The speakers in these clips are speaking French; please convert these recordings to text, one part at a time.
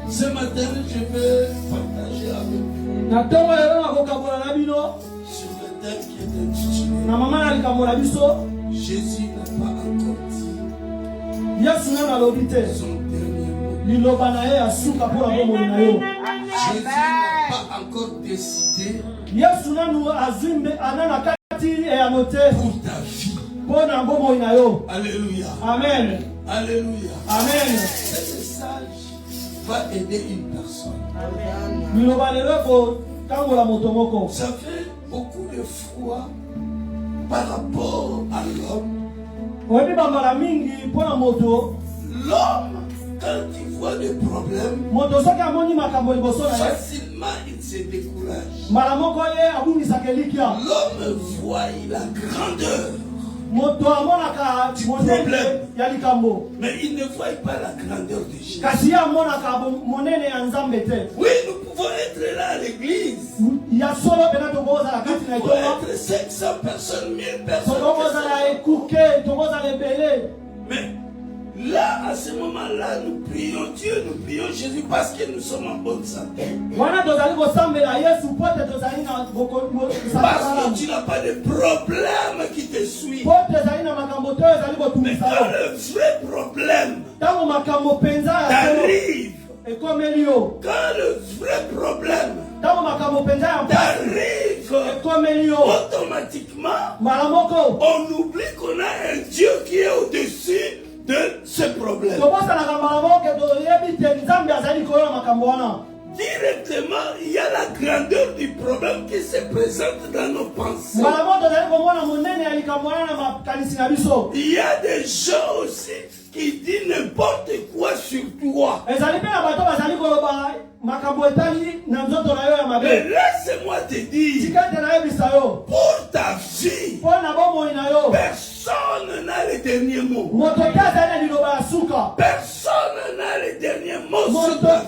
Ce matin, je veux partager avec vous sur le thème qui est intitulé Jésus n'a pas encore dit son dernier mot. Jésus n'a pas encore décidé pour ta vie. Alléluia. Amen. Alléluia. Amen. Ce message va aider une personne. Ça fait beaucoup de fois par rapport à l'homme. L'homme, quand il voit des problèmes, facilement il se décourage. L'homme voit la grandeur du problème, mais il ne voit pas la grandeur de Jésus. Oui, nous pouvons être là à l'église. Nous pouvons être 500 personnes, 1000 personnes. Mais là, à ce moment-là, nous prions Dieu, nous prions Jésus parce que nous sommes en bonne santé. Parce que tu n'as pas de problème qui te suit. Mais quand le vrai problème t'arrive, quand le vrai problème t'arrive, automatiquement, on oublie qu'on a un Dieu qui est au-dessus de ce problème. Directement, il y a la grandeur du problème qui se présente dans nos pensées. Il y a des gens aussi qui disent n'importe quoi sur toi. Mais laisse-moi te dire, pour ta vie, personne n'a le dernier mot. Personne n'a le dernier mot sur ta vie.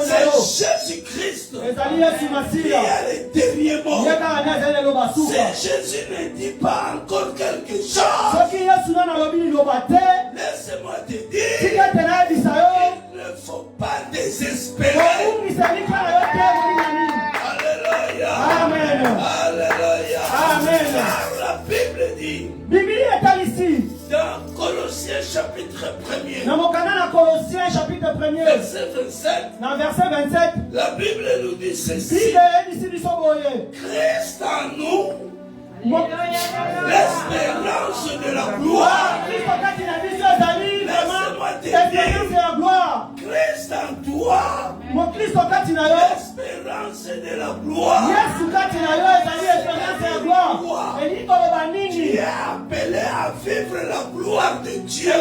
C'est Jésus-Christ qui a le dernier mot. Si Jésus ne dit pas encore quelque chose, laisse-moi te dire, il ne faut pas désespérer. Alléluia. Amen. Alléluia. Amen. Car la Bible dit dans Colossiens chapitre 1er, verset 27, la Bible nous dit ceci: Christ en nous, l'espérance de la gloire. Laisse-moi te dire, Christ en toi, l'espérance de la gloire. Tu es appelé à vivre la gloire de Dieu.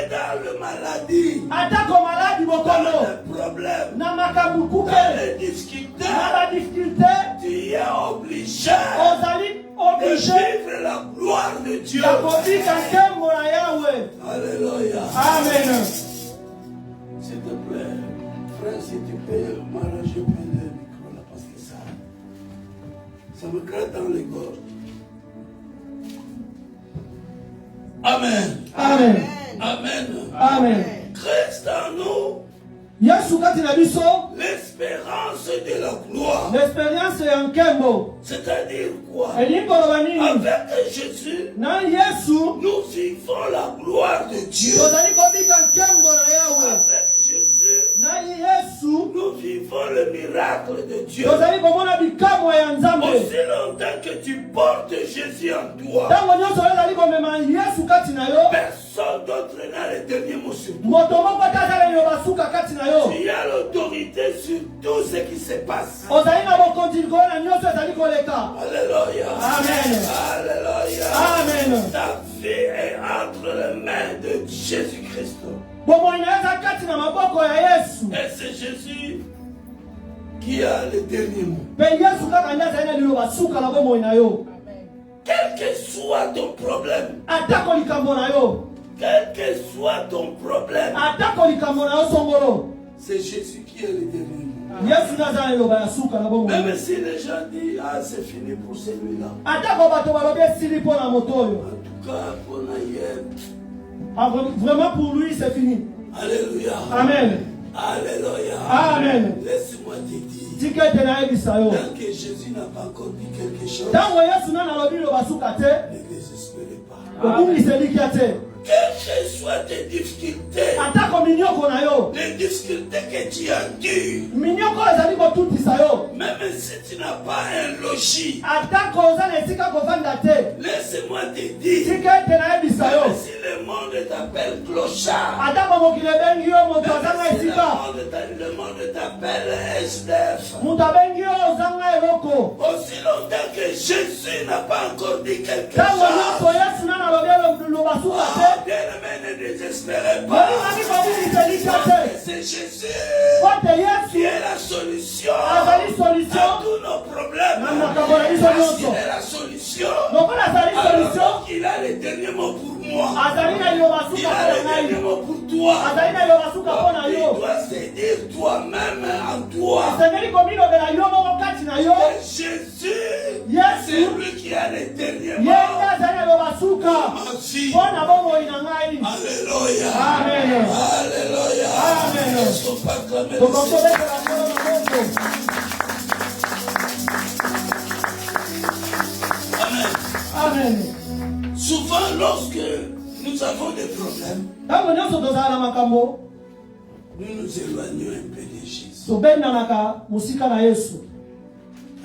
Dans le maladie, dans le problème, dans les difficultés, tu es obligé de vivre la gloire de Dieu. Alléluia. Amen. S'il te plaît, frère, si tu peux m'arranger le micro là, parce que ça me gratte dans les gorges. Amen. Amen. Amen. Amen. Christ en nous, l'espérance de la gloire. L'expérience est en Kembo. C'est-à-dire quoi? Avec Jésus, nous vivons la gloire de Dieu. Avec Jésus, nous vivons le miracle de Dieu. Aussi longtemps que tu portes Jésus en toi, personne d'autre n'a le dernier mot sur toi. Tu as l'autorité sur tout ce qui se passe. Alléluia. Amen. Alléluia. Amen. Ta vie est entre les mains de Jésus-Christ. Et c'est Jésus qui a le dernier mot. Quel que soit ton problème, quel que soit ton problème, c'est Jésus qui a le dernier mot. Même si les gens disent, ah, c'est fini pour celui-là. En tout cas, pour Vraiment pour lui, c'est fini. Alléluia. Amen. Alléluia. Amen. Laisse-moi te dire. Tant que Jésus n'a pas encore dit quelque chose, ne désespérez pas. Quelles que soient tes difficultés, les difficultés que tu endures, même si tu n'as pas un logis, laisse-moi te dire, même si le monde t'appelle clochard, même si le monde t'appelle SDF, aussi longtemps que Jésus n'a pas encore dit quelque chose, ne désespérez pas. C'est Jésus qui est la solution à tous nos problèmes. Il est la solution. Alors qu'il a le dernier mot pour moi. Il a le dernier mot pour toi. Tu dois se dire toi-même en toi. Jésus, c'est lui qui a le dernier mot pour ma vie. Alléluia. Amen. Alléluia. Amen. Est-ce qu'on peut acclamer le Seigneur? Amen. Amen. Souvent, lorsque nous avons des problèmes, nous nous éloignons un peu de Jésus.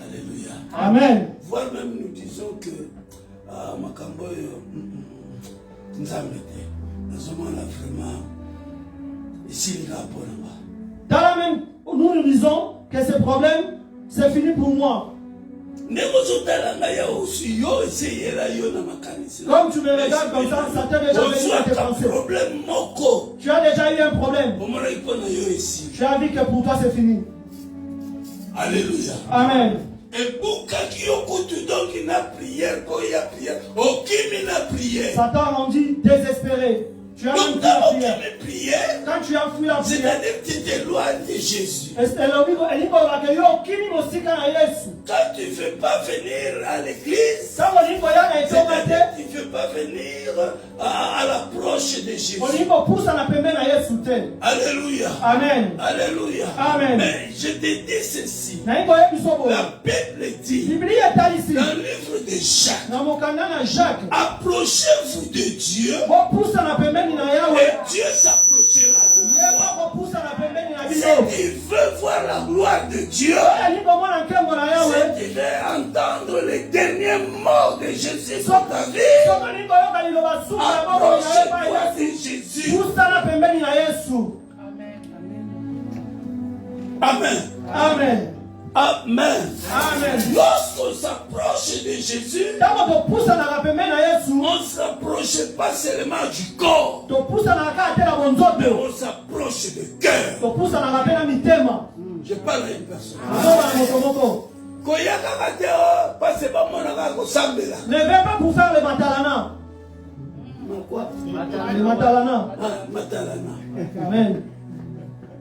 Alléluia. Amen. Voire même nous disons que Makambo nous a mis. Nous sommes là vraiment ici, nous nous disons que ce problème, c'est fini pour moi. Comme tu me regardes comme ça, ça t'est déjà venu à tes pensées. Tu as déjà eu un problème. Tu as dit que pour toi c'est fini. Alléluia. Amen. Et pour quelqu'un donc il n'a prière, il a prière, aucun n'a prière. Satan rendu désespéré. Tu as fui la prière. Quand tu as fui la prière, c'est-à-dire que tu t'éloignes de Jésus. Quand tu ne veux pas venir à l'église, c'est-à-dire que tu ne veux pas venir à l'approche de Jésus. Alléluia. Amen. Alléluia. Amen. Mais je te dis ceci. La Bible dit dans le livre de Jacques, approchez-vous de Dieu et Dieu s'approchera de vous. Si tu veux voir la gloire de Dieu, si tu veux entendre les derniers mots de Jésus sur ta vie, approche-toi de Jésus. Amen. Amen. Amen. Amen. Lorsqu'on s'approche de Jésus, on ne s'approche pas seulement du corps, mais on s'approche du cœur. Je parle à une personne. Ne viens pas pour faire le matalana. Quoi? Le matalana. Matalana. Amen.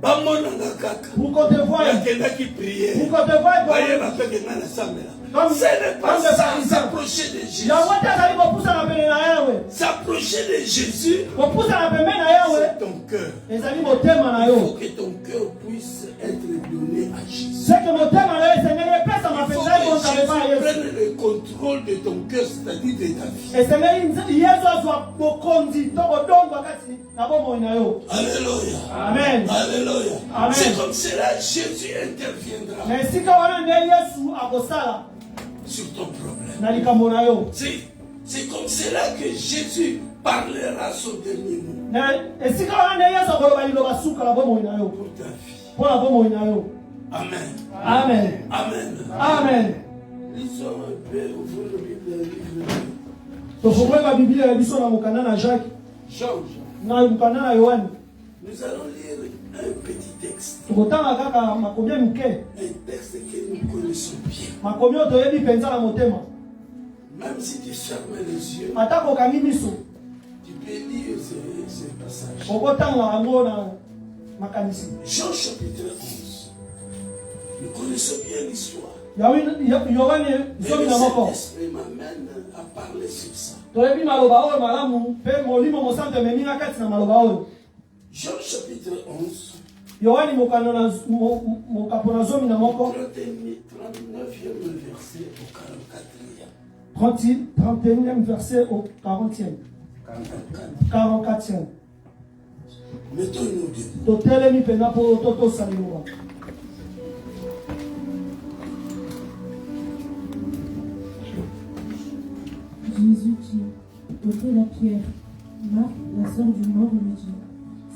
Pour qu'on te voie, ce n'est pas ça, s'approcher de Jésus. S'approcher de Jésus, c'est ton cœur. Il faut que ton cœur puisse être donné à Jésus. Il faut que Jésus prenne le contrôle de ton cœur, c'est-à-dire de ta vie. Alléluia. Amen. Alléluia. Amen. C'est comme cela que Jésus interviendra sur ton problème. C'est comme cela que Jésus parlera son dernier mot pour ta vie. Amen. Amen. Amen. Amen. Lisons un peu, ouvrons le livre Jean. Nous allons lire un petit texte. Un texte que nous connaissons bien. Même si tu fermes les yeux, tu peux lire ce passage. Jean chapitre 11. Nous connaissons bien l'histoire. Et le Saint-Esprit m'amène à parler sur ça. Jean chapitre 11. 39e verset au 44e. 31e verset au 40e. 44e. Mettons-nous Jésus dit, ôtez la pierre. Marthe, la sœur du mort, lui dit,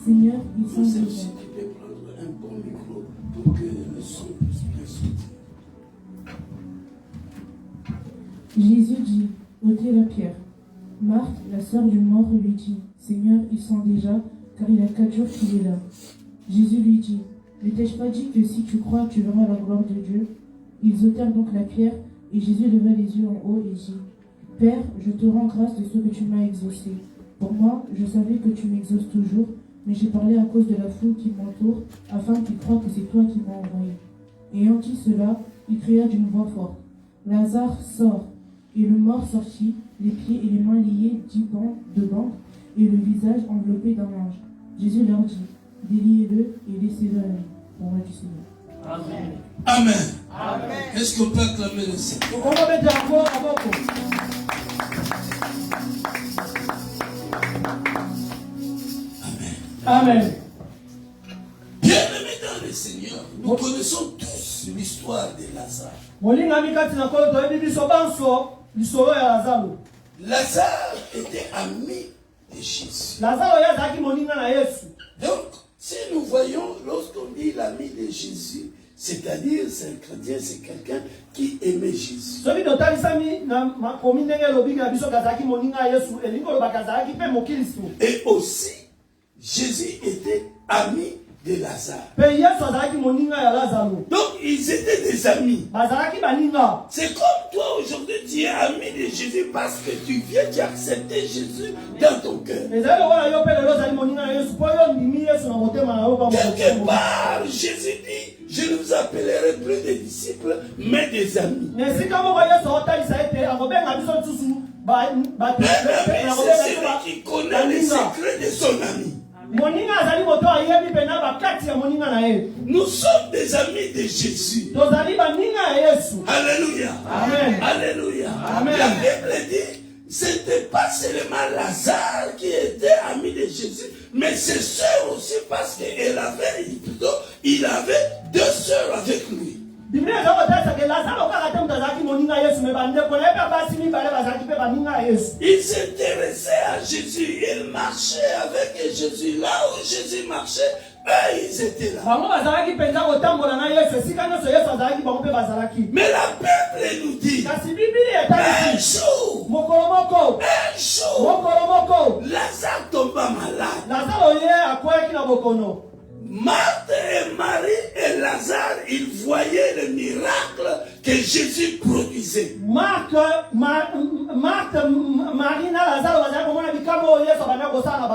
Seigneur, ils sont déjà. Tu peux prendre un bon micro pour que le son puisse bien sortir. Jésus dit, ôtez la pierre. Marthe, la sœur du mort, lui dit, Seigneur, ils sont déjà, car il y a 4 jours qu'il est là. Jésus lui dit, ne t'ai-je pas dit que si tu crois, tu verras la gloire de Dieu? Ils ôtèrent donc la pierre, et Jésus leva les yeux en haut et dit, Père, je te rends grâce de ce que tu m'as exaucé. Pour moi, je savais que tu m'exauces toujours, mais j'ai parlé à cause de la foule qui m'entoure, afin qu'ils croient que c'est toi qui m'as envoyé. Ayant dit cela, il cria d'une voix forte, Lazare, sort. Et le mort sortit, les pieds et les mains liés de bandes, et le visage enveloppé d'un linge. Jésus leur dit, déliez-le et laissez-le à lui. Parole du Seigneur. Amen. Amen. Amen. Est-ce qu'on peut acclamer le Seigneur? Amen. Bien-aimés dans le Seigneur, nous connaissons tous l'histoire de Lazare. Lazare était ami de Jésus. Donc, si nous voyons, lorsqu'on dit l'ami de Jésus, c'est-à-dire c'est un chrétien, c'est quelqu'un qui aimait Jésus. Et aussi, Jésus était ami de Lazare. Donc ils étaient des amis. C'est comme toi aujourd'hui, tu es ami de Jésus parce que tu viens, tu as accepté Jésus dans ton cœur. Quelque part, Jésus dit, je ne vous appellerai plus des disciples, mais des amis. Un ami, c'est celui qui connaît les secrets de son ami. Nous sommes des amis de Jésus. Alléluia. Amen. Alléluia. Amen. La Bible dit, ce n'était pas seulement Lazare qui était ami de Jésus, mais ses sœurs aussi, parce qu'il avait 2 sœurs avec lui. Il s'intéressait à Jésus, il marchait avec Jésus. Là où Jésus marchait, eux, ils étaient là. Mais la Bible nous dit, un jour, Lazare tomba malade. Marthe et Marie et Lazare, ils voyaient le miracle que Jésus produisait.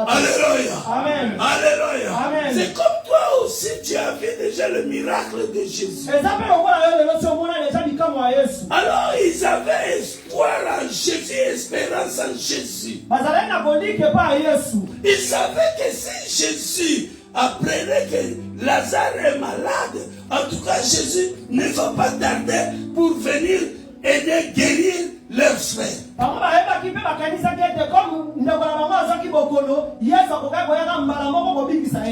Alléluia. Amen. Alléluia. Amen. C'est comme toi aussi, tu as vu déjà le miracle de Jésus. Alors ils avaient espoir en Jésus, espérance en Jésus. Ils savaient que si Jésus apprenait que Lazare est malade, en tout cas Jésus ne va pas tarder pour venir aider, guérir leurs frères.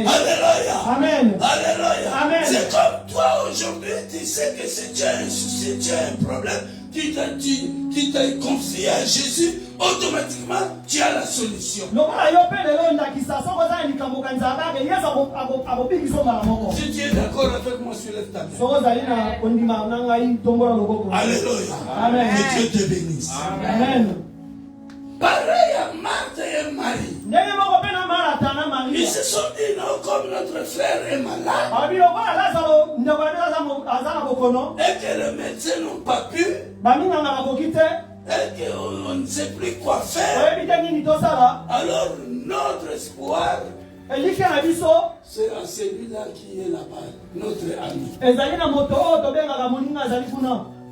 Alléluia. Amen. Alléluia. Amen. C'est comme toi aujourd'hui, tu sais que si tu as un souci, tu as un problème, tu t'es confié à Jésus, automatiquement tu as la solution. Si tu es d'accord avec moi, soulève ta main. Alléluia. Amen. Que Dieu te bénisse. Amen. Pareil à Marthe et Marie. Ils se sont dit, non, comme notre frère est malade, et que les médecins n'ont pas pu, et qu'on ne sait plus quoi faire, alors notre espoir, C'est à celui-là qui est là-bas, notre ami.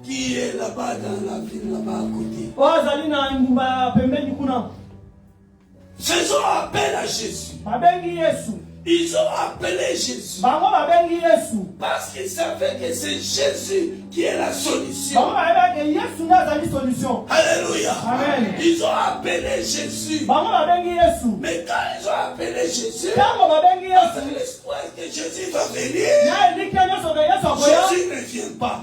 Qui est là-bas dans la ville, là-bas à côté. Faisons appel à Jésus. Ils ont appelé Jésus. Parce qu'ils savaient que c'est Jésus qui est la solution. Alléluia. Amen. Ils ont appelé Jésus. Mais quand ils ont appelé Jésus, avec l'espoir que Jésus va venir, Jésus ne vient pas.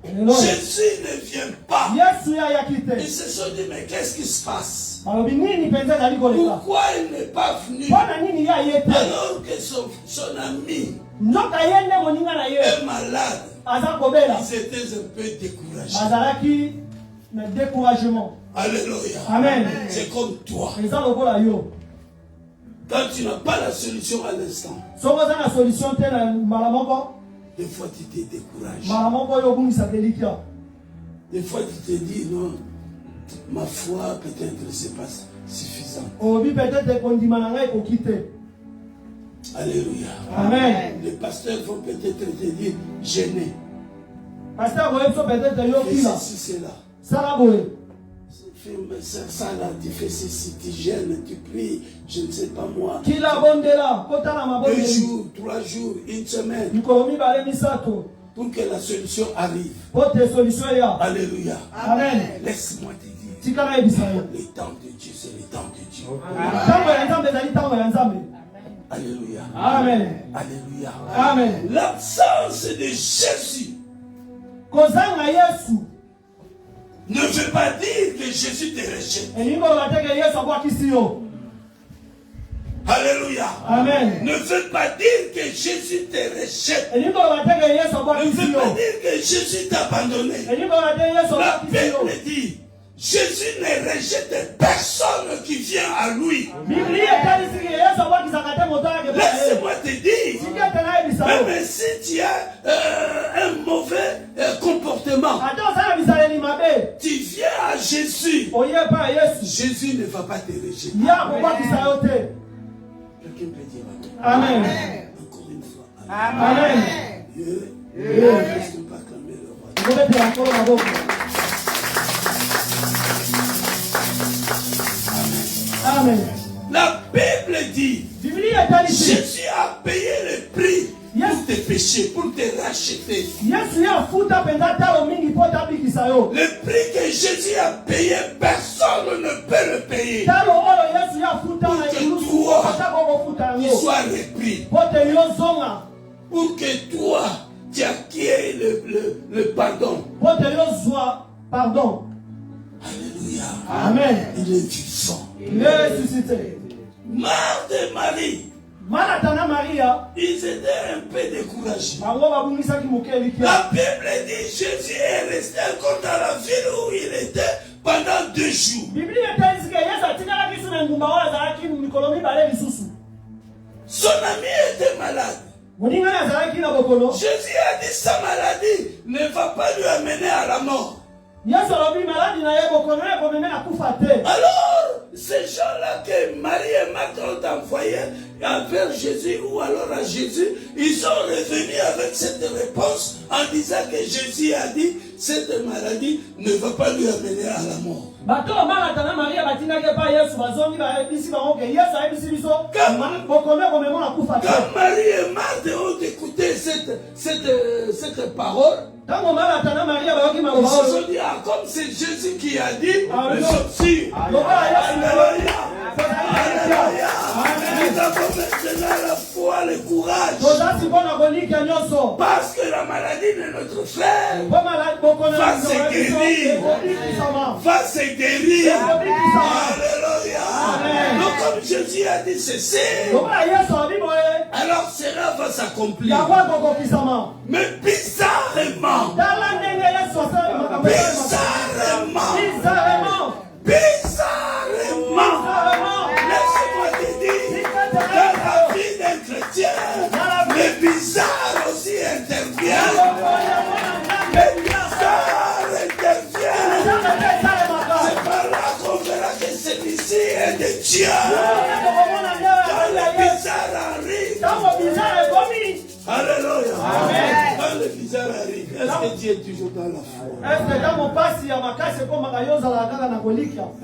Jésus ne vient pas. Ils se sont dit, mais qu'est-ce qui se passe? Pourquoi il n'est pas venu alors que son ami est malade? Ils étaient un peu découragés. Alléluia. Amen. C'est comme toi. Quand tu n'as pas la solution à l'instant, des fois tu te décourages. Des fois tu te dis non, ma foi peut-être c'est pas suffisant. Alléluia. Amen. Les pasteurs vont peut-être te dire gêner. Ceci, c'est là. Ça là, tu fais ceci, tu gênes, tu pries, je ne sais pas moi. 2 jours, 3 jours, 1 semaine. Pour que la solution arrive. Alléluia. Amen. Laisse-moi te dire. Le temps de Dieu, c'est le temps de Dieu. Alléluia. Amen. Alléluia. Amen. L'absence de Jésus ne veut pas dire que Jésus te rejette. Alléluia. Amen. Ne veut pas dire que Jésus te rejette. Ne veut pas dire que Jésus t'a abandonné. La Bible dit, Jésus ne rejette personne qui vient à lui. Laisse-moi te dire, même si tu as un mauvais comportement, tu viens à Jésus. Jésus ne va pas te rejeter. Quelqu'un peut dire Amen. Encore une fois. Amen. Laisse-nous pas clamer le roi. Amen. La Bible dit, Jésus a payé le prix pour tes péchés, pour te racheter. Le prix que Jésus a payé, personne ne peut le payer. Il soit repris. Pour que toi, tu acquiers le pardon. Alléluia. Amen. Il est vivant. Il est ressuscité. Marthe et Marie, ils étaient un peu découragés. La Bible dit Jésus est resté encore dans la ville où il était pendant 2 jours. Son ami était malade. Jésus a dit sa maladie ne va pas lui amener à la mort. Alors, ces gens-là que Marie et Marthe ont envoyé vers Jésus ou alors à Jésus, ils sont revenus avec cette réponse en disant que Jésus a dit cette maladie ne va pas lui amener à la mort. Quand Marie et Marthe ont écouté cette parole, ils se sont dit, comme c'est Jésus qui a dit, nous sommes sûrs. Alléluia. Nous avons maintenant la foi, le courage. Parce que la maladie de notre frère va se guérir. Va se guérir. Alléluia. Donc comme Jésus a dit ceci, alors cela va s'accomplir. Mais bizarrement, laisse-moi te dire, dans la vie d'un chrétien, le bizarre aussi intervient. Le bizarre intervient. C'est par là qu'on verra que celui-ci est de Dieu. Alléluia. Amen. Quand le bizarre arrive, est-ce que Dieu est toujours dans la foi?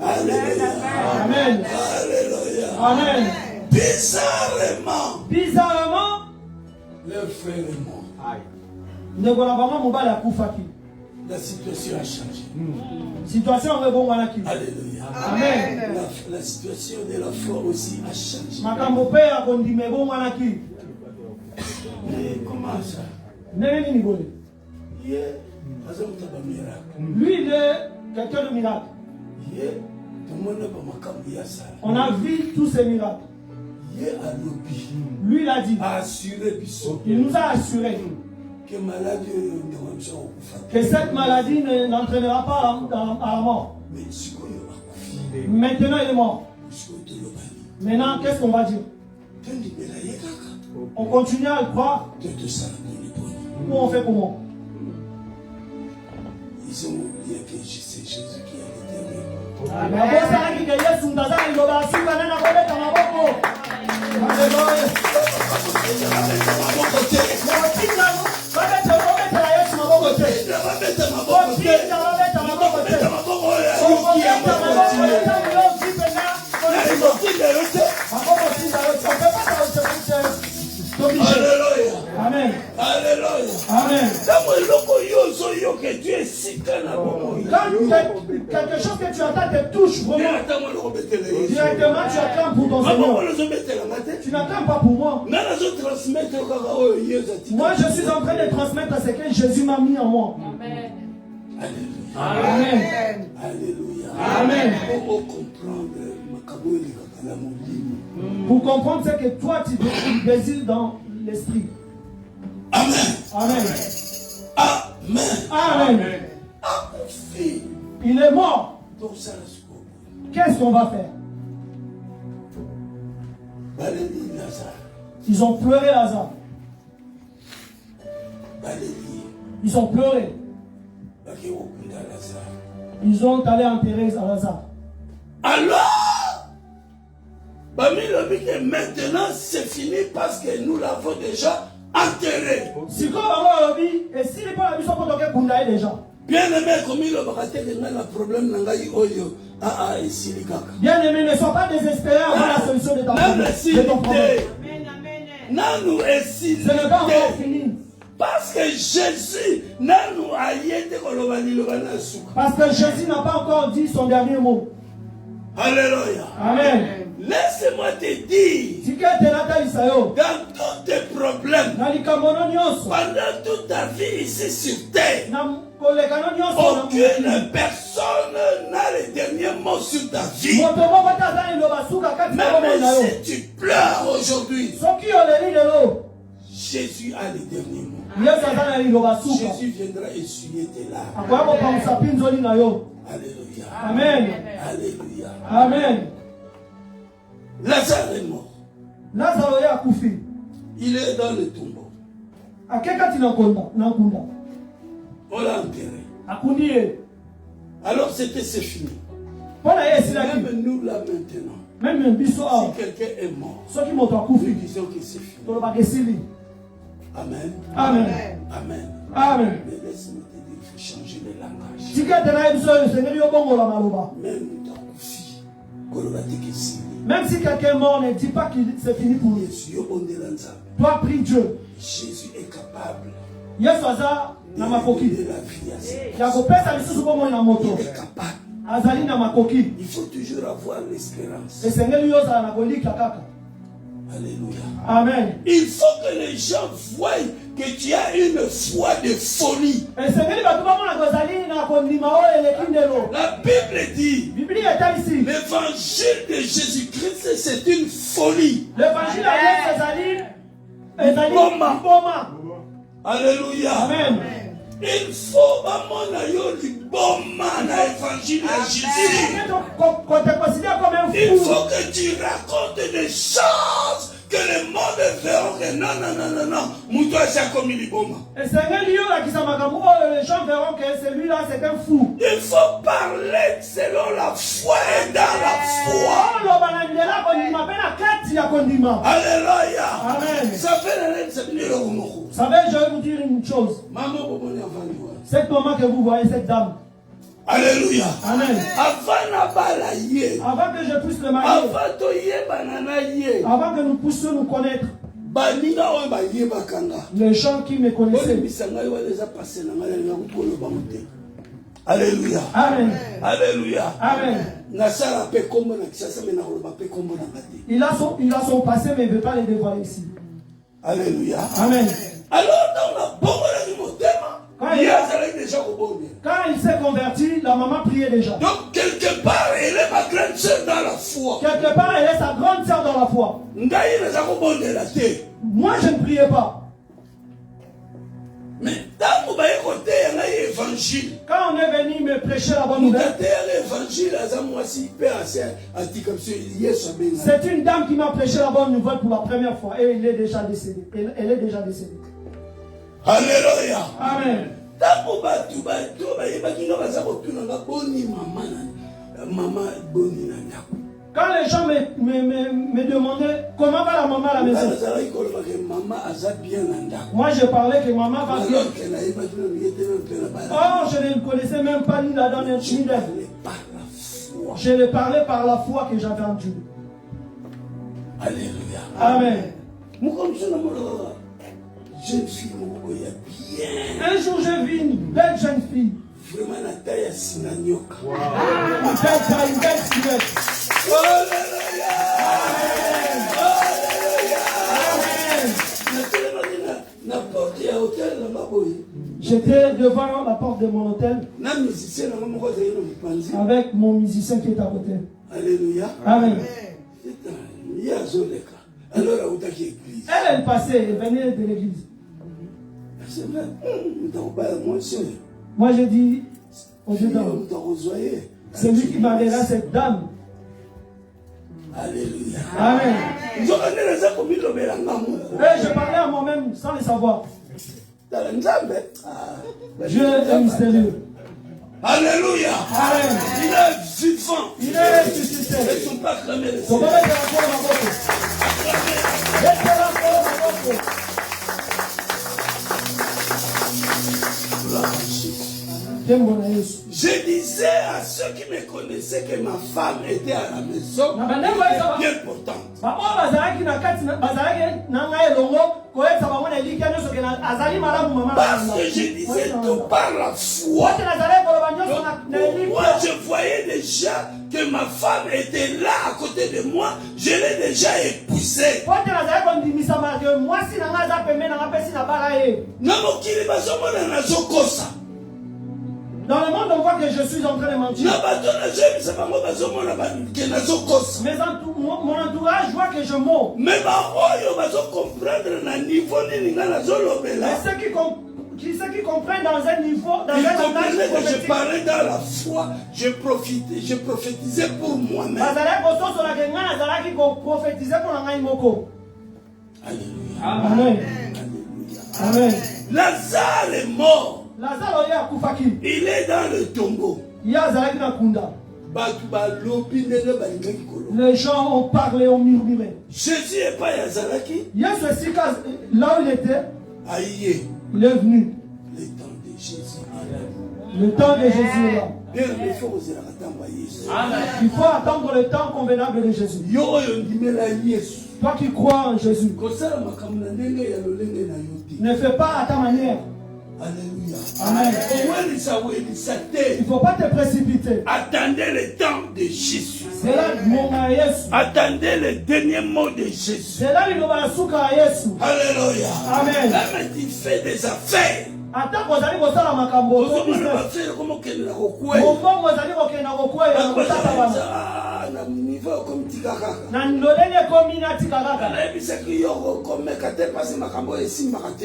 Alléluia. Amen. Alléluia. Amen. Bizarrement, leur frère est mort. La situation a changé. Alléluia. Amen. La situation de la foi aussi a changé. Mais comment ça? Lui, il est quelqu'un de miracle. On a vu tous ces miracles. Lui, il a dit, il nous a assuré que cette maladie n'entraînera pas à la mort. Maintenant, il est mort. Maintenant, qu'est-ce qu'on va dire? On continue à le croire ou on fait comment? Ils ont oublié que c'est Jésus qui a été. Amen. Alléluia. Amen. Quand quelque chose que tu attends te touche vraiment, directement tu acclames pour ton Seigneur. Tu n'acclames pas pour moi. Moi je suis en train de transmettre ce que Jésus m'a mis en moi. Amen. Amen. Alléluia. Amen. Pour comprendre ce que toi tu désires dans l'esprit. Amen. Amen. Amen. Amen. Il est mort. Qu'est-ce qu'on va faire? Ils ont pleuré Lazare. Ils ont pleuré. Ils ont allé enterrer Lazare. Alors, maintenant c'est fini parce que nous l'avons déjà enterré. Bien aimé, comme il a un problème, bien aimé, ne sois pas désespéré avant la solution de ton problème. Ce n'est pas encore fini. Parce que Jésus n'a pas encore dit son dernier mot. Alléluia. Amen. Laisse-moi te dire, dans tous tes problèmes, pendant toute ta vie ici sur terre, aucune personne n'a le dernier mot sur ta vie. Même si tu pleures aujourd'hui, Jésus a le dernier mot. Jésus viendra essuyer tes larmes. Alléluia. Amen. Alléluia. Amen. Lazare est mort. Il est dans le tombeau. On l'a enterré. Alors c'est fini. Même nous là maintenant. Si quelqu'un est mort, nous disons que c'est fini. Amen. Amen. Amen. Amen. Mais laisse-moi te dire, il faut changer de langage. Même si quelqu'un est mort, ne dis pas que c'est fini pour lui. Toi, prie Dieu. Jésus est capable de donner la vie à ses il est capable. Il faut toujours avoir l'espérance. Alléluia. Amen. Il faut que les gens voient que tu as une foi de folie. La Bible dit, l'évangile de Jésus-Christ, c'est une folie. L'évangile est Alléluia. Amen. Il faut l'évangile de Jésus. Il faut que tu racontes des choses que le monde verra que non, Mouto a commis l'iboma. Et c'est un lieu là qui s'amagamou, les gens verront que celui-là c'est un fou. Il faut parler selon la foi et dans la foi. Alléluia. Amen. Ça fait l'année de cette nuit. Vous savez, je vais vous dire une chose. Cette maman que vous voyez, cette dame. Alléluia. Amen. Avant que je puisse le marier. Avant que nous puissions nous connaître. Les gens qui me connaissaient. Alléluia. Amen. Alléluia. Amen. Il a son passé, mais il ne veut pas les dévoiler ici. Alléluia. Amen. Alors, dans la bonne quand il s'est converti, la maman priait déjà. Donc, quelque part, elle est ma grande sœur dans la foi. Quelque part, elle est sa grande sœur dans la foi. Moi, je ne priais pas. Mais quand on est venu me prêcher la bonne nouvelle, c'est une dame qui m'a prêché la bonne nouvelle pour la première fois et elle est déjà décédée. Elle est déjà décédée. Alléluia. Amen. Quand les gens me demandaient comment va la maman à la maison, moi je parlais que maman va bien. Oh, je ne connaissais même pas ni la dame ni d'elle. Je le parlais par la foi que j'avais en Dieu. Alléluia. Amen. Jeune fille, un jour j'ai vu une belle jeune fille. Vraiment la taille à Sinanyoka. Wow. Une belle taille, une belle silhouette. Alléluia. Alléluia. J'étais devant la porte de mon hôtel avec mon musicien qui est à côté. Alléluia. Amen. Elle passait, elle venait de l'église. Moi j'ai dit aux deux dames, c'est lui qui mariera cette dame. Alléluia. Amen. Et je parlais à moi-même sans le savoir. Dieu est mystérieux. Alléluia. Amen. Il est vivant. Il est ressuscité. Ils ne sont pas acclamés les Seigneurs. Je disais à ceux qui me connaissaient que ma femme était à la maison bien importante. Parce que je disais tout par la foi. Moi je voyais déjà que ma femme était là à côté de moi. Je l'ai déjà épousée. Dans le monde, on voit que je suis en train de mentir. Mais mon entourage voit que je mens. Mais ceux qui comprennent dans un niveau, dans un langage je parlais dans la foi, je prophétisais pour moi-même. Alléluia. Amen. Amen. Lazare est mort. Il est dans le tombeau. Les gens ont parlé, ont murmuré. Jésus n'est pas Yazaraki. Là où il était, il est venu. Le temps de Jésus. Le temps de Jésus est là. Il faut attendre le temps convenable de Jésus. Toi qui crois en Jésus, ne fais pas à ta manière. Alléluia. Amen. Il ne faut pas te précipiter. Attendez le temps de Jésus. C'est là mon Jésus. Attendez le dernier mot de Jésus. C'est là il va souka Jésus. Alléluia. Amen. Même tu fais des affaires. Attends que vous allez vous faire la makambo.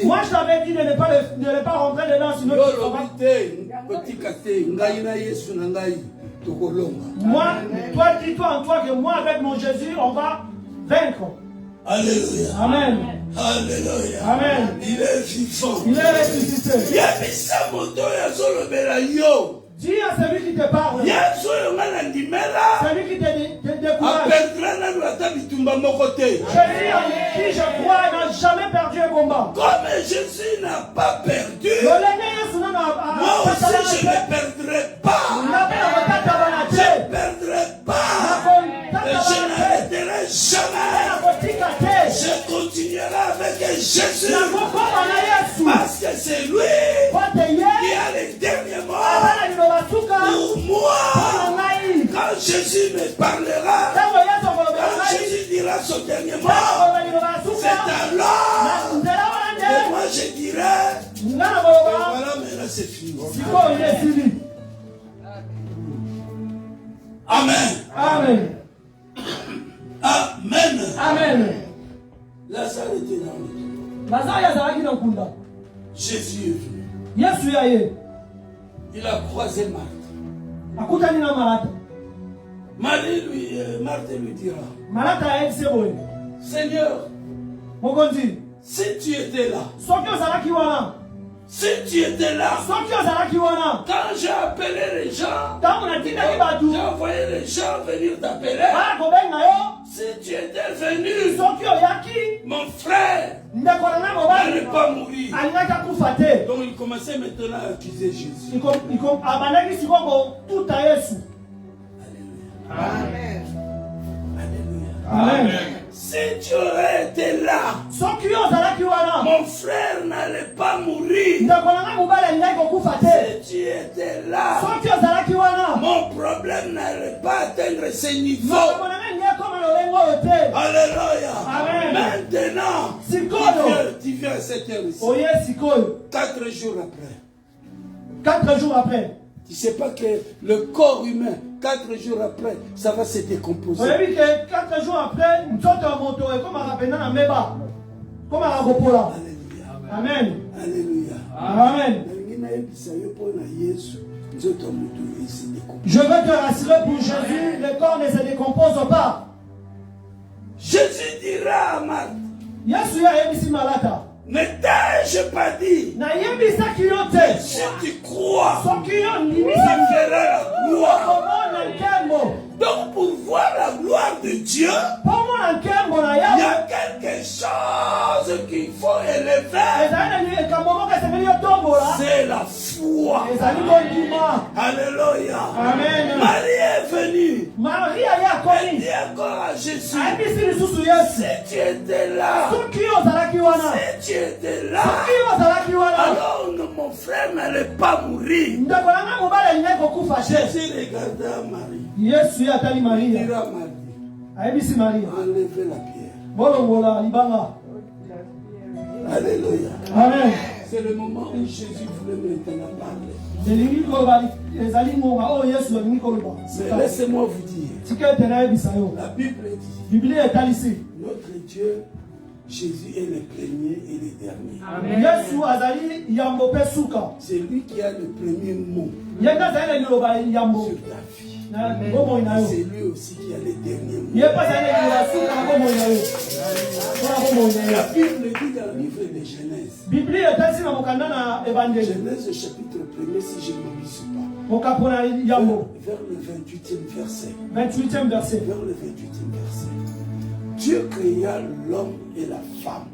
Moi je t'avais dit de ne pas rentrer dedans sinon moi, toi dis-toi en toi que moi avec mon Jésus on va vaincre. Alléluia. Amen. Alléluia. Amen. Il est vivant. Il est ressuscité. Dis à celui qui te parle. Celui qui te décourage. Jésus en qui je crois n'a jamais perdu un combat. Comme Jésus n'a pas perdu, moi aussi je ne perdrai pas. Je ne perdrai pas. Et je n'arrêterai jamais. Je continuerai avec Jésus. Parce que c'est lui qui a le dernier mot. Pour moi, quand Jésus me parlera, quand Jésus dira son dernier mot, c'est alors que moi je dirai, voilà, maintenant c'est fini. Amen. Amen. Amen. Amen. Lazare était dans le tombe. Jésus est venu. Il a croisé Marthe. Marthe lui dira, Seigneur, si tu étais là, si tu étais là, quand j'ai appelé les gens, j'ai envoyé les gens venir t'appeler. Si tu étais venu, mon frère n'allait pas mourir. Donc il commençait maintenant à accuser Jésus. Amen. Alléluia. Amen. Si tu aurais été là, mon frère n'allait pas mourir. Si tu étais là, mon problème n'allait pas atteindre ce niveau. Alléluia. Amen. Maintenant, tu viens à cette heure ici. 4 jours après. Tu ne sais pas que le corps humain, 4 jours après, ça va se décomposer. Vous avez vu que 4 jours après, nous sommes en moto et comme un rapénant en méba. Comme un ragopola. Amen. Alléluia. Amen. Je veux te rassurer pour Jésus, le corps ne se décompose pas. Jésus dira à Marthe, ne t'ai-je pas dit? Si tu crois, ça fera la gloire. Donc pour voir la gloire de Dieu, il y a quelque chose qu'il faut élever. C'est la foi. Alléluia. Amen. Marie est venue. Elle dit encore à Jésus, si tu étais là, si tu étais là, alors mon frère n'allait pas mourir. Jésus regarda Marie. Il dira Marie, enlevez la pierre. Alléluia. Amen. C'est le moment où Jésus voulait maintenant parler. Mais laissez-moi vous dire, la Bible dit, notre Dieu, Jésus est le premier et le dernier. C'est lui qui a le premier mot sur ta vie. C'est lui aussi qui a le dernier mot. La Bible dit dans le livre de Genèse, Genèse chapitre 1er, si je ne m'oublie pas, vers le 28e verset. Vers le 28e verset. Dieu créa l'homme et la femme.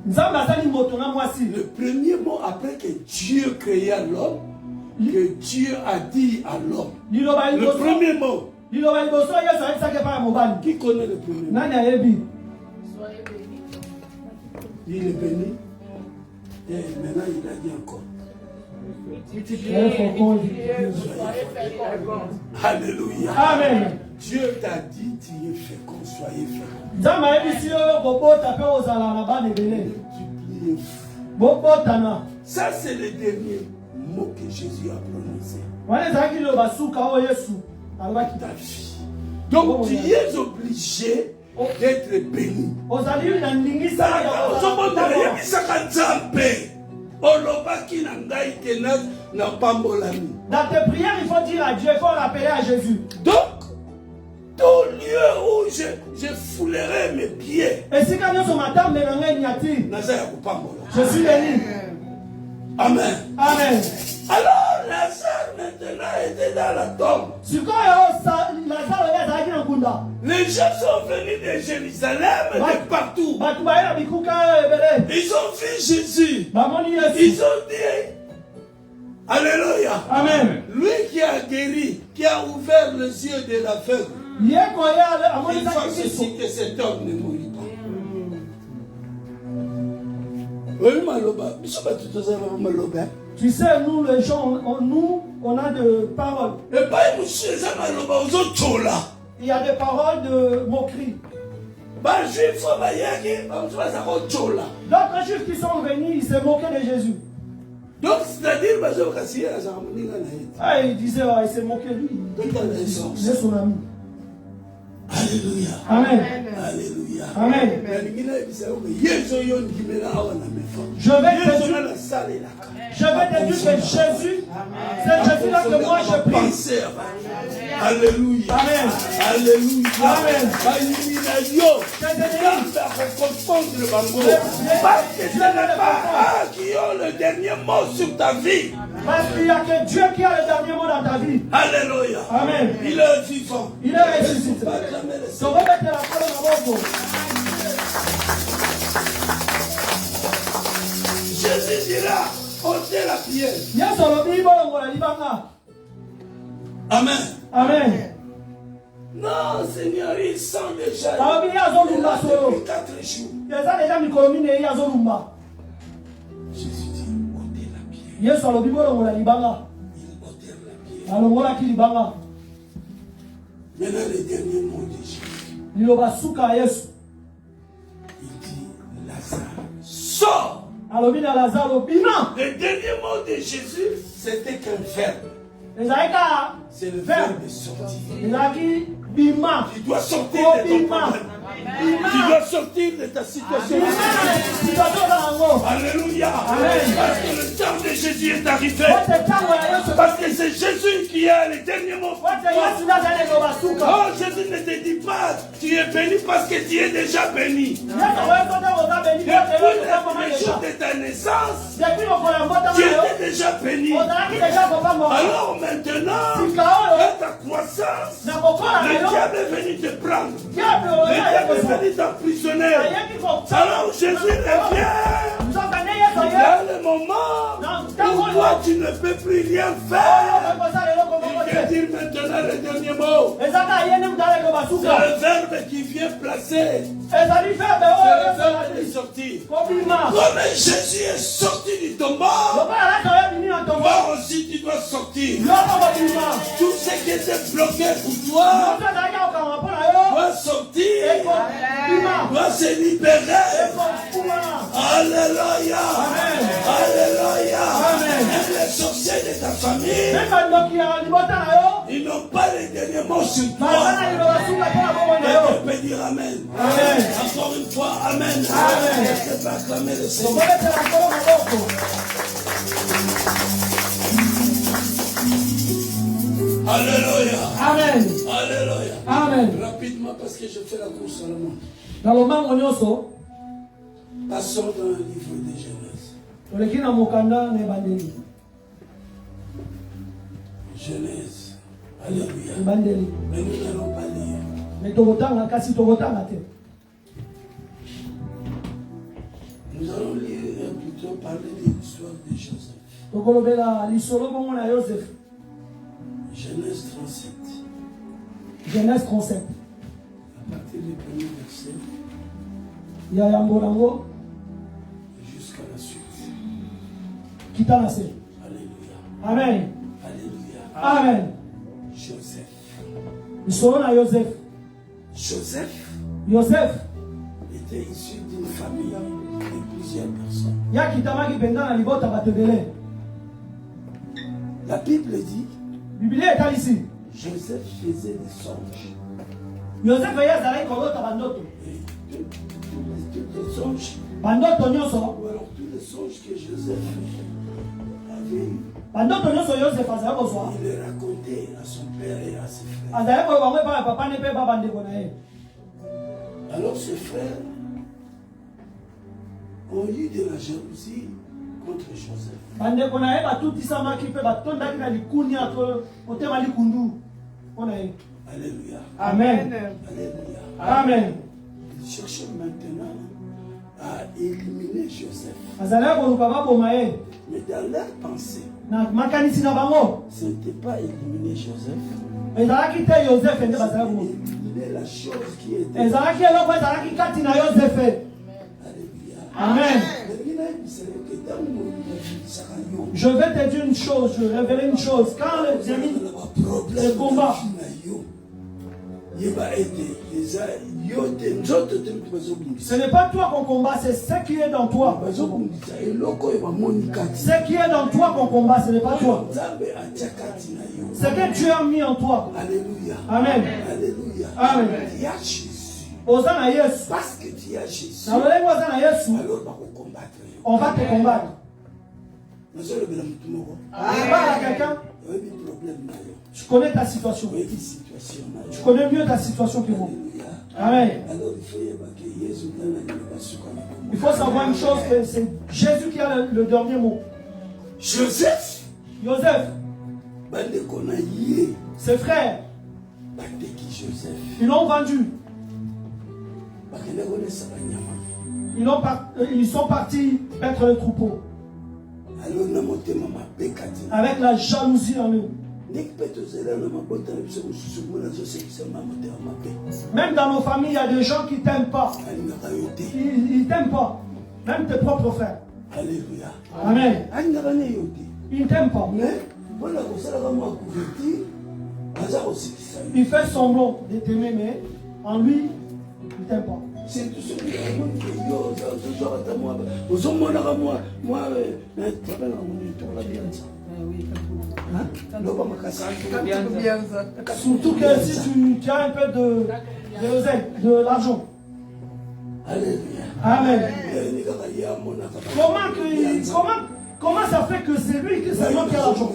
Le premier mot après que Dieu créa l'homme, que Dieu a dit à l'homme. Le premier mot. Qui connaît le premier mot? Il est béni. Et maintenant il a dit encore. Alléluia. Amen. Dieu t'a dit, tu es fécond, soyez fécond. Ça, c'est le dernier mot que Jésus a prononcé. Ta vie. Donc, tu es obligé d'être béni. Dans tes prières, il faut dire à Dieu, il faut rappeler à Jésus. Donc, tout lieu où je foulerai mes pieds. Je suis béni. Amen. Amen. Alors Lazare maintenant était dans la tombe. Les gens sont venus de Jérusalem, de partout. Ils ont vu Jésus. Ils ont dit Alléluia. Amen. Lui qui a guéri, qui a ouvert les yeux de l'aveugle. Il faut ceci que cet homme ne mourit pas. Tu sais, nous les gens, on a de paroles. Il y a des paroles de moquerie. D'autres juifs qui sont venus, ils se moquaient de Jésus. Donc, c'est-à-dire, il disait, il s'est moqué de lui. Il est son ami. Alléluia. Amen. Alléluia. Amen. Je vais te dire que Jésus, c'est Jésus-là que moi je prie. Alléluia. Amen. Alléluia. Amen. Parce que ce n'est pas eux qui ont le dernier mot sur ta vie. Parce qu'il n'y a que Dieu qui a le dernier mot dans ta vie. Alléluia. Amen. Il est vivant. Il est ressuscité. Donc on va mettre la parole dans mon mot. Jésus dira, ôtez la pierre. Amen. Amen. Non, Seigneur, il sent déjà. Depuis 4 jours. Jésus dit, ôtez la pierre. Ils ôtèrent la pierre. Maintenant, le dernier mot de Jésus. Il dit, Lazare, sors. Le dernier mot de Jésus, c'était qu'un verbe. C'est le verbe de sortir. Tu dois sortir de ton problème. Tu dois sortir de ta situation. Alléluia. Parce que le temps de Jésus est arrivé. Parce que c'est Jésus qui a les derniers mots. Oh, Jésus ne te dit pas, tu es béni parce que tu es déjà béni. Depuis le jour de ta naissance, tu étais déjà béni. Alors maintenant, dans ta croissance, le diable est venu te prendre. Le diable est venu t'emprisonner. Alors Jésus revient. Dans le moment où toi tu ne peux plus rien faire, il vient dire maintenant le dernier mot. C'est le verbe qui vient placer. C'est le verbe de sortir. Comme Jésus est sorti du tombeau, toi aussi tu dois sortir. Tout ce qui était bloqué pour toi doit sortir, doit se libérer. Alléluia. Alléluia. Même les sorciers de ta famille, ils n'ont pas les derniers mots sur toi. Et tu peux dire Amen. Encore une fois, Amen. Je peux acclamer le Seigneur. Alléluia. Amen. Alléluia. Amen. Rapidement parce que je fais la course à la montre. Dans le mango nyonso, passons dans le livre de Genèse. Genèse. Alléluia. Mais nous n'allons pas lire. Nous allons lire plutôt parler de l'histoire de Joseph. Genèse 37. Genèse 37. À partir du premier verset jusqu'à la suite. Alléluia. Amen. Alléluia. Amen. Joseph. Joseph était issu d'une famille de plusieurs personnes. La Bible dit Joseph faisait des songes. Et tous les songes. Alors tous les songes que Joseph avait eu, il les racontait à son père et à ses frères. Alors ses frères ont eu de la jalousie contre Joseph. Alléluia. Amen. Alléluia. Amen. Ils cherchaient maintenant à éliminer Joseph. Mais dans leur pensée, ce n'était pas éliminer Joseph. Éliminer la chose qui était. Alléluia. Amen. Je vais te dire une chose, je vais révéler une chose. Quand les combats, ce n'est pas toi qu'on combat, c'est ce qui est dans toi. Ce qui est dans toi qu'on combat, ce n'est pas toi. Ce que Dieu a mis en toi. Alléluia. Amen. Alléluia. Amen. Tu as Jésus. Parce que tu as Jésus. Alors on va te combattre. À quelqu'un, tu connais ta situation. Tu connais mieux ta situation que moi. Amen. Il faut savoir une chose, que c'est Jésus qui a le dernier mot. Joseph, ses frères, ils l'ont vendu. Ils sont partis mettre le troupeau. Avec la jalousie en eux. Même dans nos familles, il y a des gens qui ne t'aiment pas. Ils ne t'aiment pas. Même tes propres frères. Alléluia. Amen. Ils ne t'aiment pas. Il fait semblant de t'aimer, mais en lui, il ne t'aime pas. C'est tout ce que surtout que si tu as un peu de l'argent. Alléluia. Amen. Comment ça fait que c'est lui qui a l'argent?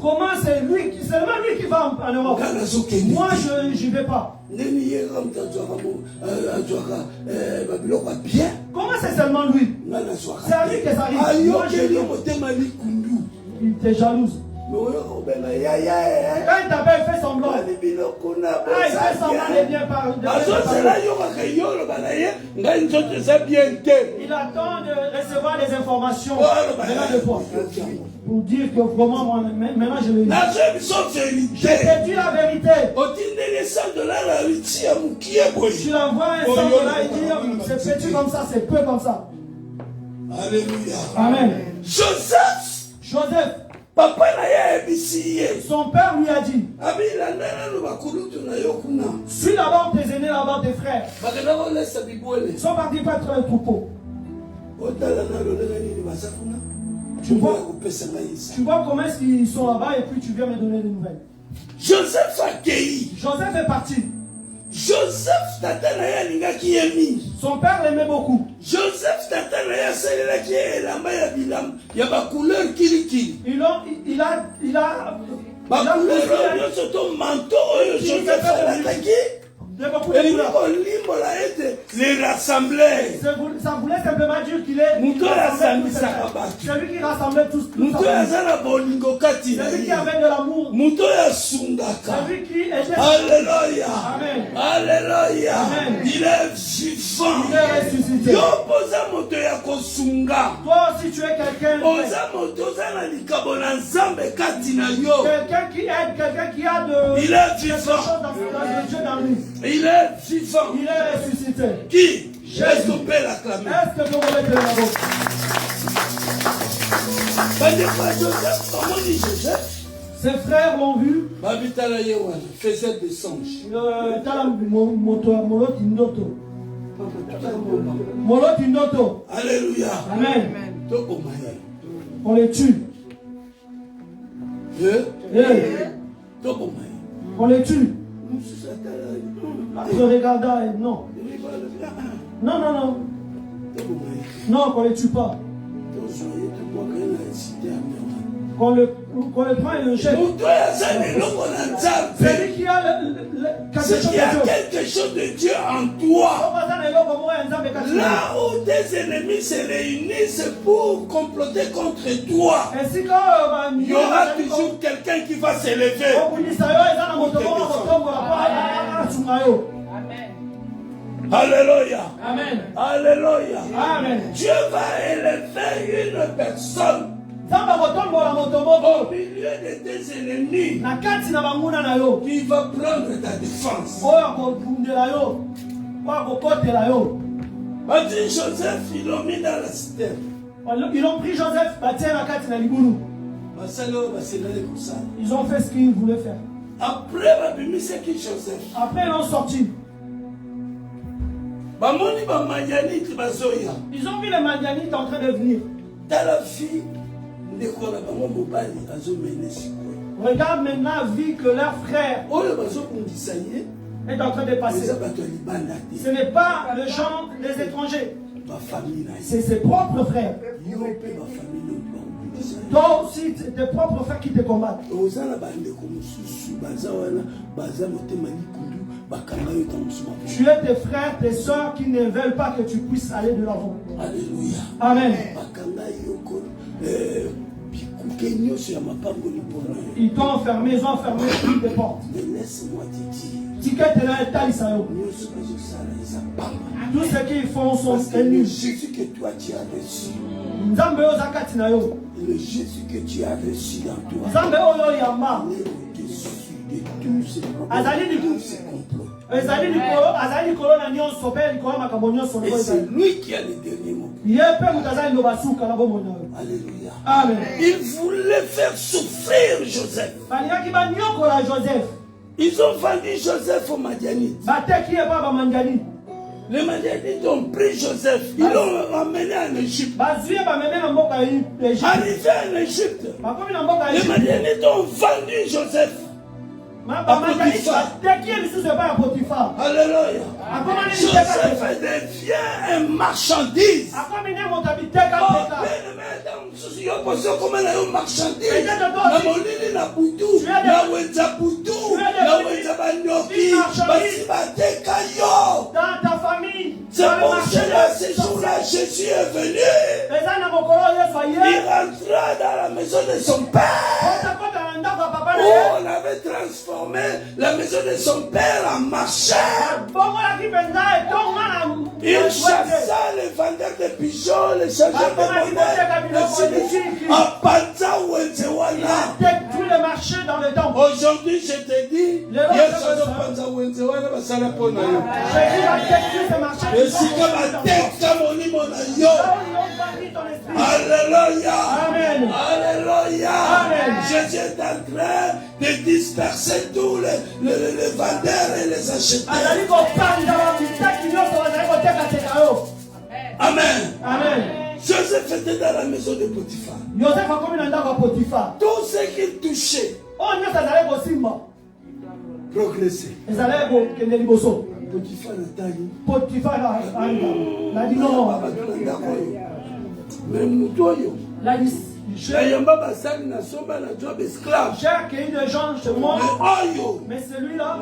Comment c'est lui qui, seulement lui qui va en Europe? Moi je n'y vais pas. Comment c'est seulement lui? C'est à lui que ça arrive. Moi, il te jalouse. Quand il t'appelle, il fait semblant. Il fait semblant de bien parler. Il attend de recevoir des informations de toi. Pour dire que vraiment, moi, maintenant je le dis. Je te dis la vérité. Tu l'envoies un $100 et dis, c'est petit comme ça, c'est peu comme ça. Alléluia. Amen. Joseph. Papa son père lui a dit, suis d'abord tes aînés, d'abord tes frères. Ils sont partis paître le troupeau. Tu vois comment est-ce qu'ils sont là-bas et puis tu viens me donner des nouvelles. Joseph accueilli. Joseph est parti. Joseph son père l'aimait beaucoup. Joseph il a couleur kili. Il a les rassemblés. Ça voulait simplement dire qu'il est celui qui rassemblait tous. Celui qui avait de l'amour. Celui qui était. Alléluia. Amen. Alléluia. Amen. Il est vivant. Il est ressuscité. Toi aussi tu es quelqu'un. Quelqu'un qui aide, quelqu'un qui a de. Il est vivant. Dieu dans lui. Il est vivant. Il est ressuscité. Qui? Est-ce qu'on peut l'acclamer? Est-ce que vous pouvez mettre la Joseph? Ses frères l'ont vu. Faisait des songes. Alléluia. Amen. On les tue. On les tue. Je regarde, non. Non, non, non. Non, qu'on ne les tue pas. Qu'on le prend et le jette. Celui qui a quelque chose de Dieu en toi. Là où tes ennemis se réunissent pour comploter contre toi, il y aura toujours quelqu'un qui va s'élever. Alléluia. Amen. Alléluia. Amen. Dieu va élever une personne au milieu de tes ennemis qui va prendre ta défense. Vas-y, Joseph, ils l'ont mis dans la citerne. Ils ont pris Joseph, ils ont fait ce qu'ils voulaient faire. Après, Après, ils l'ont sorti. Ils ont vu les Madianites en train de venir. Regarde maintenant, vu que leur frère est en train de passer. Ce n'est pas le genre des étrangers. C'est ses propres frères. Toi aussi, tes propres frères qui te combattent. Tu es tes frères, tes soeurs qui ne veulent pas que tu puisses aller de l'avant. Alléluia. Amen. Ils t'ont enfermé, ils ont enfermé toutes les portes. Mais laisse-moi te dire, tout ce qu'ils font sont le Jésus que toi tu as reçu, le Jésus que tu as reçu dans toi, il est au-dessus de tous ces complots. Et c'est lui qui a le dernier mot. Alléluia. Amen. Il voulait faire souffrir Joseph. Ils ont vendu Joseph aux Madianites. Les Madianites ont pris Joseph. Ils l'ont emmené en Égypte. Arrivé en Égypte, les Madianites ont vendu Joseph. Alléluia. Joseph devient un marchandise. Dans ta famille, c'est pour cela ce jour-là Jésus est venu. Il rentra dans la maison de son père. On avait transformé la maison de son père en marché. Il chassa les vendeurs de pigeons, les chargeurs de monnaie. Tous les marchés dans le temple. Aujourd'hui, je te dis, Alléluia. Amen. Alléluia. Amen. Jésus est en train de disperser tous les vendeurs et les acheteurs. Amen. Amen. Joseph était dans la maison de Potiphar. Tout ce qu'il touchait progressait. Potiphar a dit non. J'ai accueilli des gens chez moi, mais celui-là,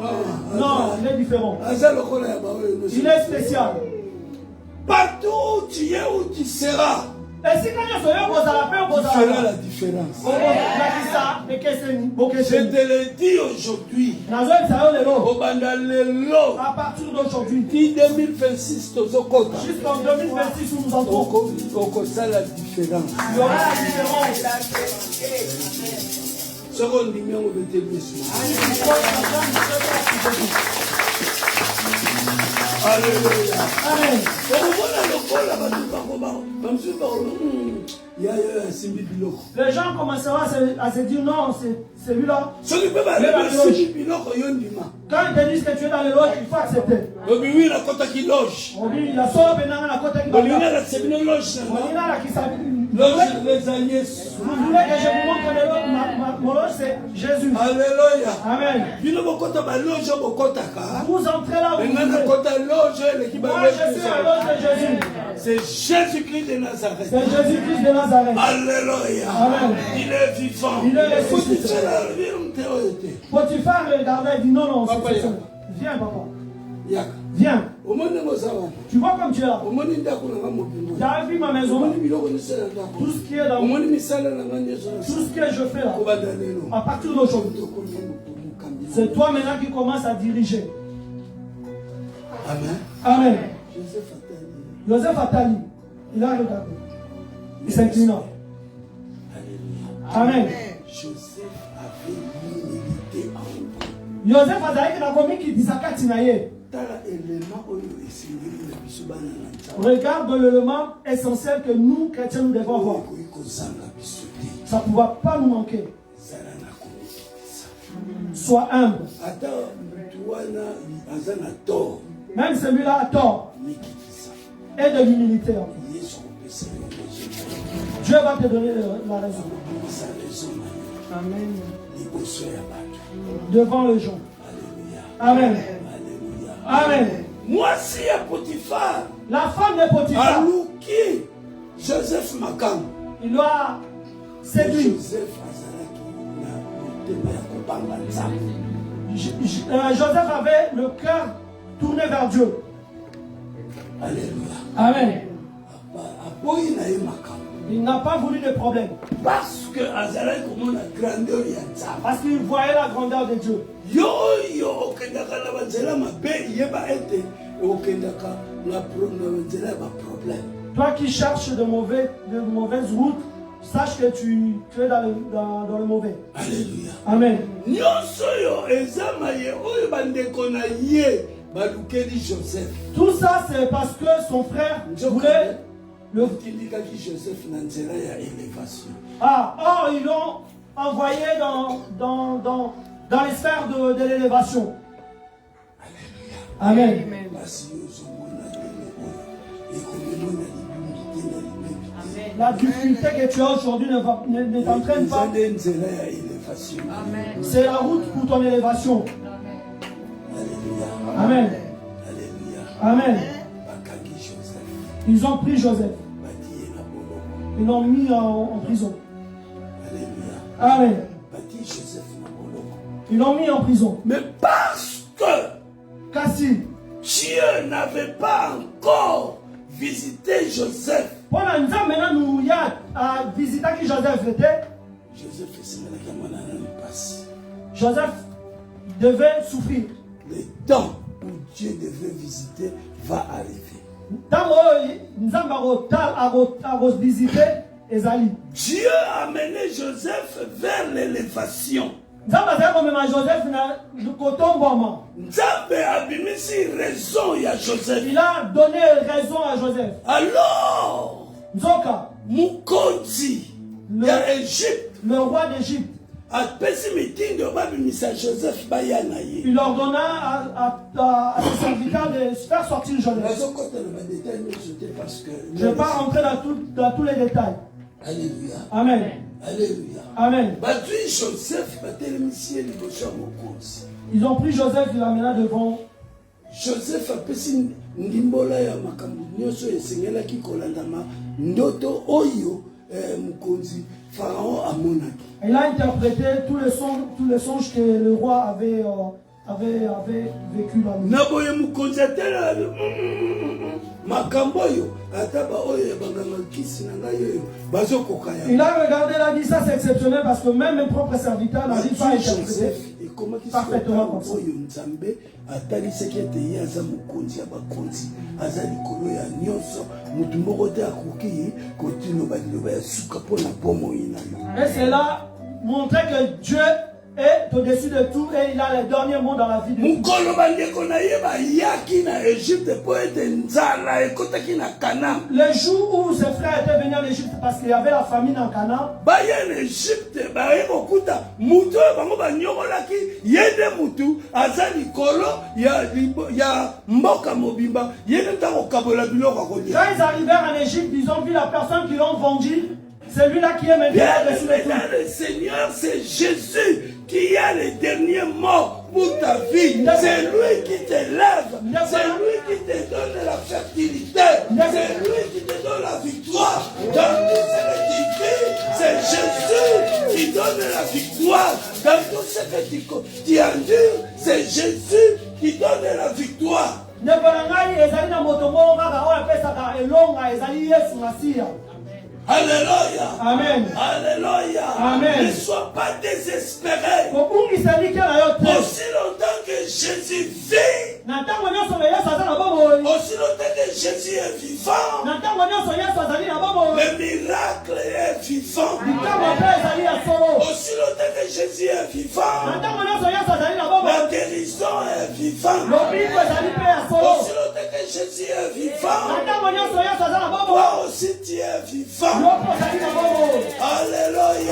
non, il est différent. Il est spécial. Partout où tu es, où tu seras, tu feras la différence. Je te le dis aujourd'hui. À partir d'aujourd'hui, 2026, jusqu'en 2026 où nous entrons, il y aura la différence. Alléluia. Amen. Les gens commenceront à se dire non, c'est lui-là. Quand ils te disent que tu es dans le loge, il faut accepter. Oui, la côte qui loge. Oui, la somme est dans la côte qui loge. Les Agnès. Vous voulez que je vous montre mon loge, c'est Jésus. Alléluia. Amen. Vous entrez là où vous voulez. Moi, je suis à loge de Jésus. C'est Jésus-Christ de Nazareth. C'est Jésus-Christ de Nazareth. Alléluia. Amen. Il est vivant. Il est ressuscité. Potiphar regardait et dit non, non, c'est ça. Viens, papa. Viens. Tu vois comme tu es là. J'arrive vu ma maison. Tout ce qui est dans moi. Tout ce que je fais là. À partir d'aujourd'hui. C'est toi maintenant qui commences à diriger. Amen. Amen. Joseph Attali, il a regardé. Il s'inclina. Amen. Joseph avait l'humilité en lui. Joseph Attali, il a commis qui dit ça Katinaye. Regarde l'élément essentiel que nous, chrétiens, nous devons avoir. Ça ne pourra pas nous manquer. Sois humble. Même celui-là a tort. Et de l'humilité. Dieu va te donner la raison. Amen. Devant les gens. Amen. Amen. Moi, si à Potiphar, la femme de Potiphar, Joseph Makam, il doit séduire. Joseph avait le cœur tourné vers Dieu. Alléluia. Amen. Il n'a pas voulu de problème. Parce que parce qu'il voyait la grandeur de Dieu. Toi qui cherches de mauvaises routes, sache que tu es dans le mauvais. Alléluia. Amen. Tout ça, c'est parce que son frère voulait or ils l'ont envoyé dans les sphères de l'élévation. Amen. La difficulté que tu as aujourd'hui ne t'entraîne pas. C'est la route pour ton élévation. Amen. Amen. Ils ont pris Joseph. Ils l'ont mis en prison. Amen. Ils l'ont mis en prison. Mais parce que Cassie, Dieu n'avait pas encore visité Joseph. Pendant maintenant nous y a visité qui Joseph était. Joseph devait souffrir. Le temps où Dieu devait visiter va arriver. Dieu a mené Joseph vers l'élévation. Nzambe abimisi raison à Joseph. Il a donné raison à Joseph. Alors, Mukonzi, le roi d'Égypte, il ordonna à ses serviteurs de faire sortir Joseph. Je ne vais pas rentrer dans tous les détails. Alléluia. Amen. Alléluia. Amen. Ils ont pris Joseph, il l'a mené devant. Joseph a pesi ndimbola ya makambo nyoso esengelaki kolandama ndoto oyo mukonzi Pharaon amonaki. Il a interprété tous les songes que le roi avait vécu dans lui. Naboye mukonzi atela makambo yo ataba oyo banganga kisi nanga yo bazokoka ya. Il a regardé, il a dit ça c'est exceptionnel parce que même mes propres serviteurs n'ont pas interprété parfaitement comme ça. Atali sekete yaza mukonzi abakonzi azali kolo ya nyonso mutu moko te akoki kotino baliloba ya suka pona pomo ina yo. Et c'est là montrer que Dieu est au-dessus de tout et il a les derniers mots dans la vie de tout. Le jour où ses frères étaient venus en Égypte parce qu'il y avait la famine en Canaan, quand ils arrivèrent en Égypte, ils ont vu la personne qui l'ont vendu. C'est lui-là qui est maintenant au-dessus de tout. Le Seigneur, c'est Jésus qui a les derniers mots pour ta vie. C'est lui qui t'élève. C'est lui qui te donne la fertilité. C'est lui qui te donne la victoire. Dans tout ce que tu vis, c'est Jésus qui donne la victoire. Dans tout ce que tu endures, c'est Jésus qui donne la victoire. Alléluia. Amen. Alléluia. Amen. Ne sois pas désespéré. Aussi Aussi longtemps que Jésus vit. Aussi longtemps que Jésus est vivant. Le miracle est vivant. Aussi longtemps que Jésus est vivant. La guérison est vivante. Aussi longtemps que Jésus est vivant. Toi aussi tu es vivant. Alléluia.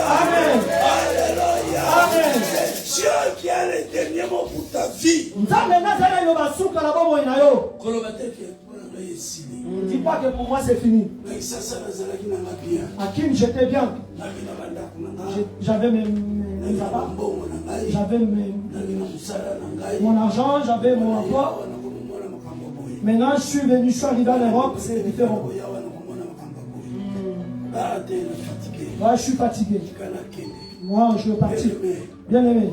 Amen. Alléluia. Amen. C'est Dieu qui a les derniers mots pour ta vie. Dis pas que pour moi c'est fini. Hakim, j'étais bien. J'avais mes apparts, j'avais mon argent, j'avais mon emploi. Maintenant je suis arrivé en Europe, c'est différent. Ouais, je suis fatigué. Moi, je veux partir. Bien aimé.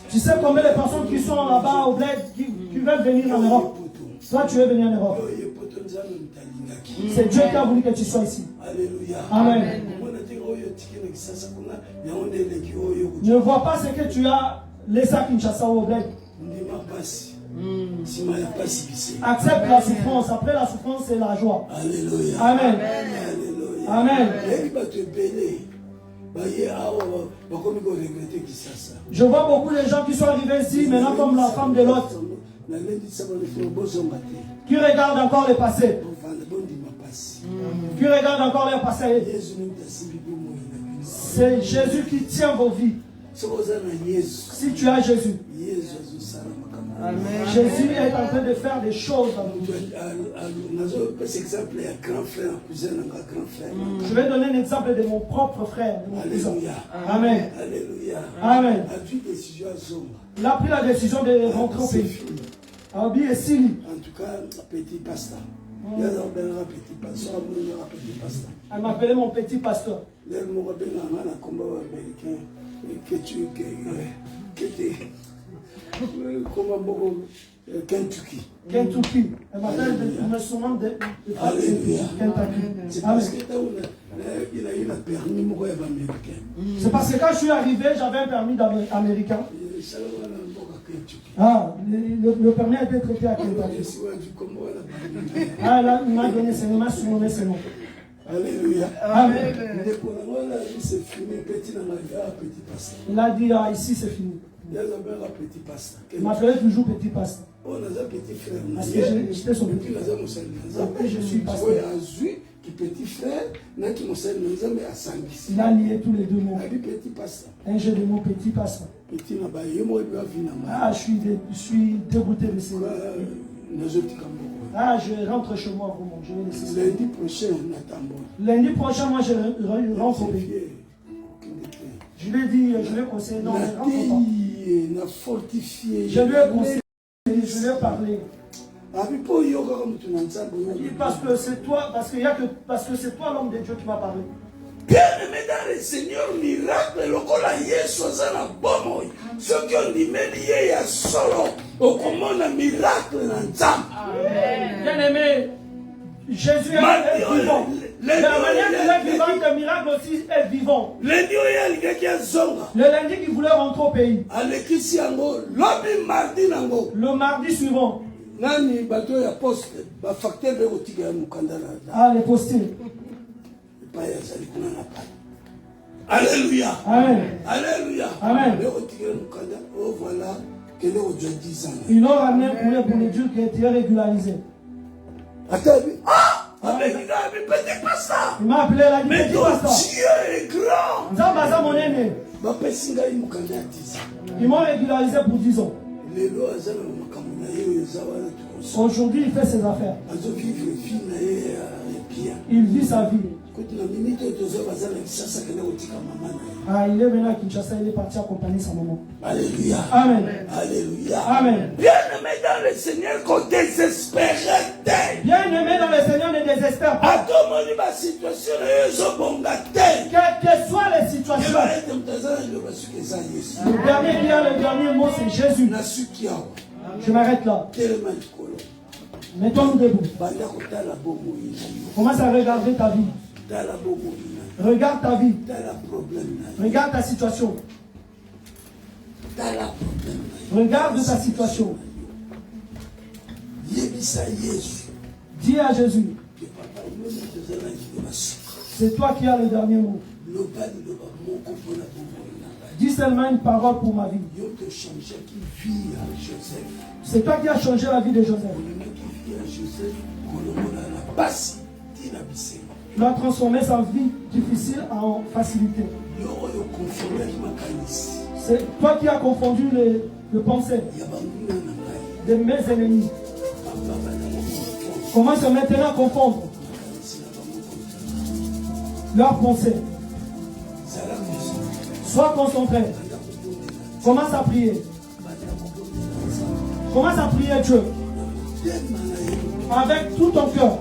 Tu sais combien de personnes qui sont là-bas au bled qui veulent venir en Europe? Toi, tu veux venir en Europe. C'est Dieu qui a voulu que tu sois ici. Amen. Ne vois pas ce que tu as laissé à Kinshasa au bled. Accepte la souffrance. Après la souffrance, c'est la joie. Alléluia. Amen. Amen. Amen. Je vois beaucoup de gens qui sont arrivés ici, maintenant comme la femme de l'autre, qui regardent encore le passé. Qui regardent encore le passé. C'est Jésus qui tient vos vies. Si tu as Jésus, Amen. Jésus est en train de faire des choses dans nous. Je vais donner un exemple de mon propre frère, de mon cousin. Amen. Alléluia. Amen. Il a pris la décision de rentrer au pays. Abi et Sili. En tout cas, petit pasteur. Elle m'appelait mon petit pasteur. Kentucky. Kentucky. Elle m'appelle me souvent de Kentucky. C'est parce que quand je suis arrivé, j'avais un permis américain. Ah, le permis a été traité à Kentucky. Ah, là, il m'a donné ce nom, il m'a surnommé ce nom. Alléluia. Amen. Il a dit, ah, ici c'est fini. Il m'appelait toujours petit pasteur. Parce que j'étais son petit frère. Après, je suis pasteur. Il a lié tous les deux mots. Un jeu de mots petit pasteur. Ah, je suis dégoûté de ces mots. Ah, je rentre chez moi vraiment. Je vais laisser ça. Lundi prochain, moi je rentre au pays. Je lui ai dit, je lui ai conseillé, non, je rentre pas. Je lui ai conseillé, je lui ai parlé. Parce que c'est toi, parce que c'est toi l'homme de Dieu qui m'a parlé. Bien-aimé dans le Seigneur, miracle, lokola Yesu azana bomoi. Ce qui ont dit, mais lié à solo, au commande miracle dans Nzam. Bien-aimé, Jésus est vivant. La manière qu'il est vivant, le miracle aussi est vivant. Le lundi qu'il voulait rentrer au pays. Le mardi suivant. Ah, les postiers. Alléluia. Amen. Alléluia. Amen. Oh voilà, que l'on doit 10 ans. Ils l'ont ramené pour le Dieu qui était régularisé. Ah, mais il pas ça. Il m'a appelé là, mais ton Dieu est grand. Ils m'ont régularisé pour 10 ans. Aujourd'hui, il fait ses affaires. Il vit sa vie. Ah, il est venu à Kinshasa, il est parti accompagner sa maman. Alléluia. Amen. Alléluia. Amen. Bien-aimé dans le Seigneur, qu'on désespère. Bien-aimé dans le Seigneur, ne désespère pas. Quelles que soient les situations. Le dernier mot, c'est Jésus. Je m'arrête là. Mettons-nous debout. Commence à regarder ta vie. Regarde ta vie. Regarde ta situation. Regarde ta situation. Dis à Jésus. C'est toi qui as le dernier mot. Dis seulement une parole pour ma vie. C'est toi qui as changé la vie de Joseph. Tu as transformé sa vie difficile en facilité. C'est toi qui as confondu le pensée de mes ennemis. Commence maintenant à confondre leurs pensées. Sois concentré. Commence à prier. Commence à prier Dieu. Avec tout ton cœur.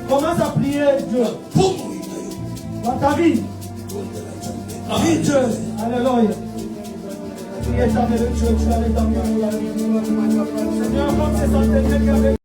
Commence à prier Dieu. Dans ta vie. Prie Dieu. Alléluia. Prie éternel Dieu. Tu as les derniers mots. Seigneur, comme c'est